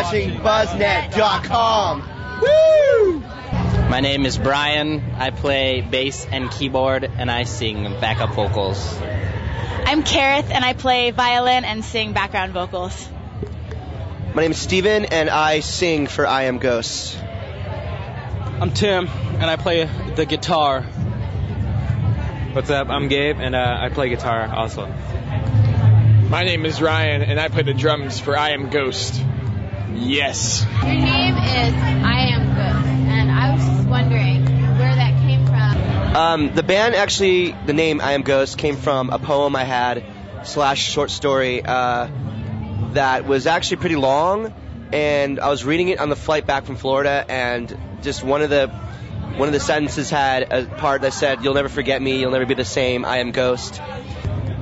watching Buzznet.com. Woo! My name is Brian. I play bass and keyboard, and I sing backup vocals. I'm Kareth, and I play violin and sing background vocals. My name is Steven, and I sing for I Am Ghost. I'm Tim, and I play the guitar. What's up? I'm Gabe, and I play guitar also. My name is Ryan, and I play the drums for I Am Ghost. Yes. Your name is I Am Ghost, and I was just wondering where that came from. The band actually, the name I Am Ghost came from a poem I had / short story that was actually pretty long, and I was reading it on the flight back from Florida, and just one of the sentences had a part that said, "You'll never forget me, you'll never be the same, I am Ghost."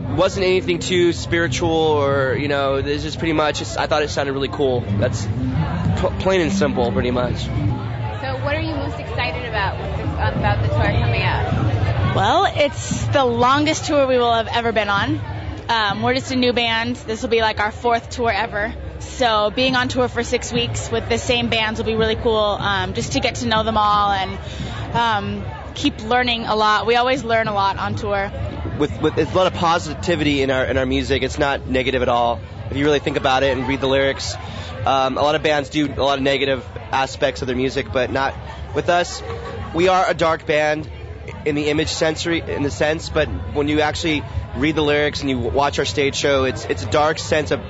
It wasn't anything too spiritual or, it's just pretty much, I thought it sounded really cool. That's plain and simple, pretty much. So what are you most excited about the tour coming up? Well, it's the longest tour we will have ever been on. We're just a new band. This will be like our 4th tour ever. So being on tour for 6 weeks with the same bands will be really cool, just to get to know them all and keep learning a lot. We always learn a lot on tour. With it's a lot of positivity in our music. It's not negative at all. If you really think about it and read the lyrics, a lot of bands do a lot of negative aspects of their music, but not with us. We are a dark band in the image sensory, in the sense, but when you actually read the lyrics and you watch our stage show, it's a dark sense of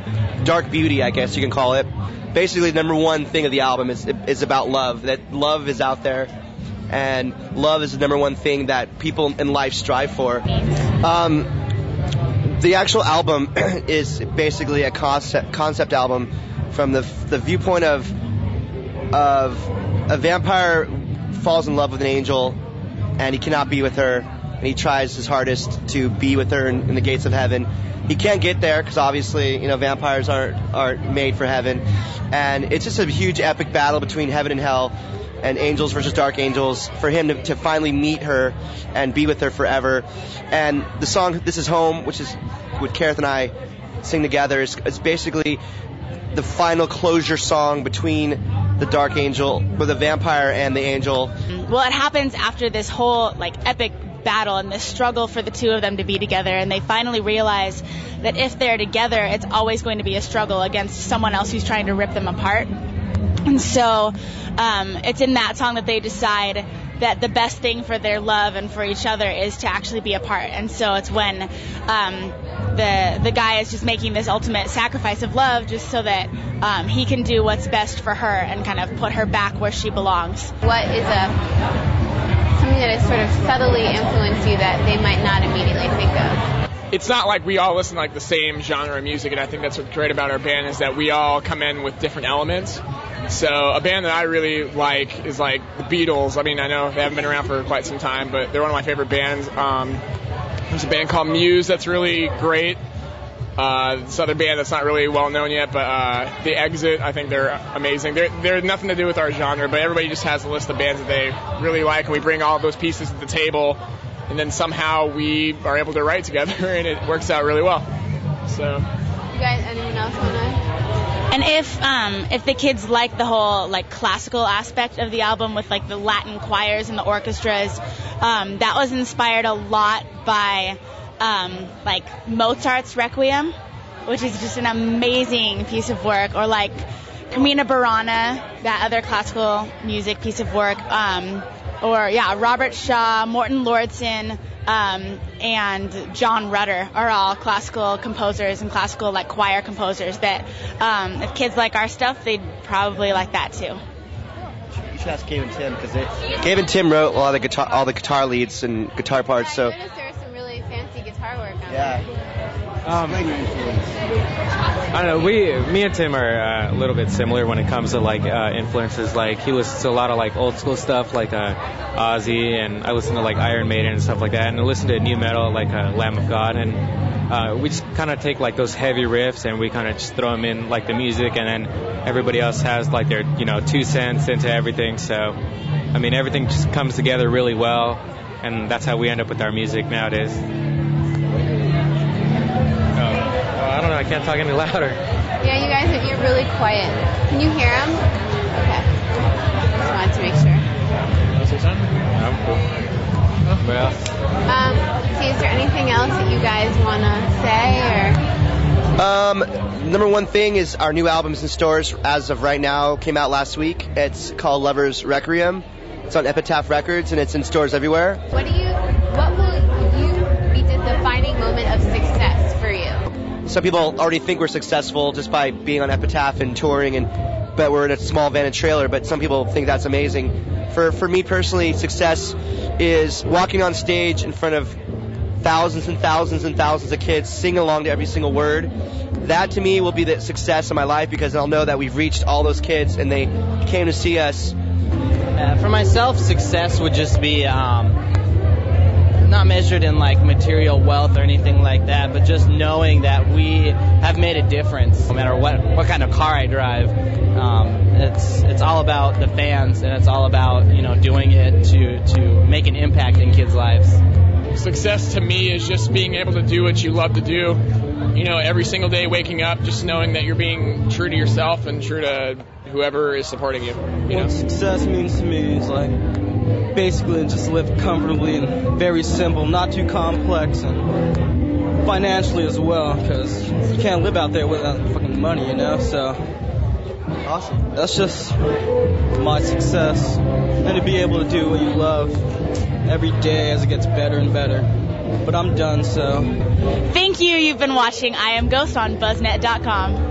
dark beauty, I guess you can call it. Basically, the number one thing of the album is about love. That love is out there, and love is the number one thing that people in life strive for. The actual album is basically a concept album from the viewpoint of a vampire falls in love with an angel, and he cannot be with her, and he tries his hardest to be with her in the gates of heaven. He can't get there because obviously, vampires aren't made for heaven, and it's just a huge epic battle between heaven and hell, and angels versus dark angels, for him to finally meet her and be with her forever. And the song "This Is Home," which is what Kareth and I sing together, is basically the final closure song between the dark angel, or the vampire, and the angel. Well, it happens after this whole epic battle and this struggle for the two of them to be together, and they finally realize that if they're together, it's always going to be a struggle against someone else who's trying to rip them apart. And so it's in that song that they decide that the best thing for their love and for each other is to actually be apart. And so it's when the guy is just making this ultimate sacrifice of love just so that he can do what's best for her and kind of put her back where she belongs. What is something that has sort of subtly influenced you that they might not immediately think of? It's not like we all listen to the same genre of music, and I think that's what's great about our band is that we all come in with different elements. So a band that I really like is the Beatles. I mean, I know they haven't been around for quite some time, but they're one of my favorite bands. There's a band called Muse that's really great. This other band that's not really well known yet, but The Exit, I think they're amazing. They're nothing to do with our genre, but everybody just has a list of bands that they really like, and we bring all of those pieces to the table, and then somehow we are able to write together, and it works out really well. So, you guys, anyone else want to? And if the kids like the whole classical aspect of the album with the Latin choirs and the orchestras, that was inspired a lot by Mozart's Requiem, which is just an amazing piece of work, or Carmina Burana, that other classical music piece of work, or Robert Shaw, Morton Lordson, and John Rutter are all classical composers and classical choir composers that if kids like our stuff, they'd probably like that too. You should ask Gabe and Tim, because Gabe and Tim wrote all the guitar leads and guitar parts. So I noticed there was some really fancy guitar work on explain your influence. I don't know. Me and Tim are a little bit similar when it comes to influences. He listens to a lot of old school stuff like Ozzy, and I listen to Iron Maiden and stuff like that, and I listen to new metal Lamb of God, and we just kind of take those heavy riffs and we kind of just throw them in the music, and then everybody else has their 2 cents into everything. So I mean, everything just comes together really well, and that's how we end up with our music nowadays. I don't know, I can't talk any louder. Yeah, you guys, you're really quiet. Can you hear him? Okay. Just wanted to make sure. Want to say something? I'm cool. Well, See, is there anything else that you guys want to say, or? Number one thing is our new album's in stores as of right now. Came out last week. It's called Lover's Requiem. It's on Epitaph Records, and it's in stores everywhere. What will you be the defining moment of success for you? Some people already think we're successful just by being on Epitaph and touring, but we're in a small van and trailer, but some people think that's amazing. For me personally, success is walking on stage in front of thousands and thousands and thousands of kids, singing along to every single word. That to me will be the success of my life, because I'll know that we've reached all those kids and they came to see us. For myself, success would just be not measured in like material wealth or anything like that, but just knowing that we have made a difference. No matter what kind of car I drive, it's all about the fans, and it's all about doing it to make an impact in kids' lives. Success to me is just being able to do what you love to do. Every single day waking up, just knowing that you're being true to yourself and true to whoever is supporting you. What success means to me is like basically just live comfortably and very simple, not too complex, and financially as well, because you can't live out there without fucking money, so awesome. That's just my success, and to be able to do what you love every day as it gets better and better. But I'm done, so. Thank you. You've been watching I Am Ghost on Buzznet.com.